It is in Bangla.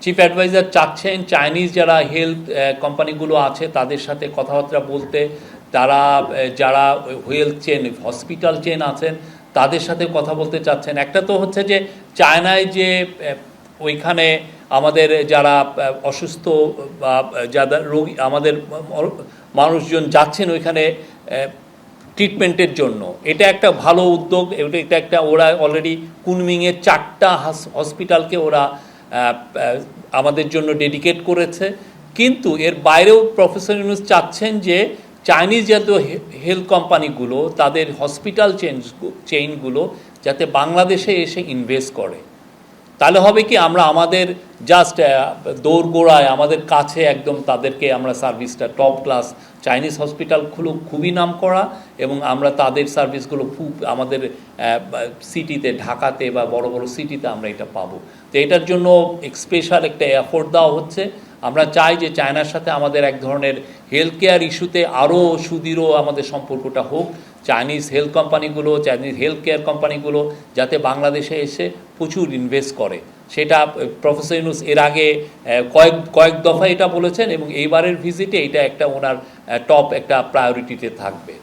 চিফ অ্যাডভাইজার চাচ্ছেন চাইনিজ যারা হেলথ কোম্পানিগুলো আছে তাদের সাথে কথাবার্তা বলতে, তারা যারা হেলথ চেন হসপিটাল চেন আছেন তাদের সাথে কথা বলতে চাচ্ছেন। একটা তো হচ্ছে যে চায়নায় যে ওইখানে আমাদের যারা অসুস্থ বা যারা রোগী আমাদের মানুষজন যাচ্ছেন ওইখানে ট্রিটমেন্টের জন্য, এটা একটা ভালো উদ্যোগ। এটা একটা ওরা অলরেডি কুনমিংয়ের 4টা হসপিটালকে ওরা আমাদের জন্য ডেডিকেট করেছে। কিন্তু এর বাইরেও প্রফেসর ইউনূস চাচ্ছেন যে চাইনিজ জাতীয় হেলথ কোম্পানিগুলো তাদের হসপিটাল চেইনগুলো যাতে বাংলাদেশে এসে ইনভেস্ট করে। তাহলে হবে কি, আমরা আমাদের জাস্ট দৌড়গোড়ায় আমাদের কাছে একদম তাদেরকে আমরা সার্ভিসটা টপ ক্লাস চাইনিজ হসপিটালগুলো খুবই নাম করা, এবং আমরা তাদের সার্ভিসগুলো খুব আমাদের সিটিতে ঢাকাতে বা বড় বড় সিটিতে আমরা এটা পাবো। তো এটার জন্য স্পেশাল একটা এফোর্ট দেওয়া হচ্ছে। আমরা চাই যে চায়নার সাথে আমাদের এক ধরনের হেলথ কেয়ার ইস্যুতে আরও সুদৃঢ় আমাদের সম্পর্কটা হোক। চাইনিজ হেলথ কোম্পানিগুলো, চাইনিজ হেলথ কেয়ার কোম্পানিগুলো যাতে বাংলাদেশে এসে প্রচুর ইনভেস্ট করে, সেটা প্রফেসর ইউনূস এর আগে কয়েক দফা এটা বলেছেন, এবং এইবারের ভিজিটে এটা একটা ওনার টপ একটা প্রায়োরিটিতে থাকবে।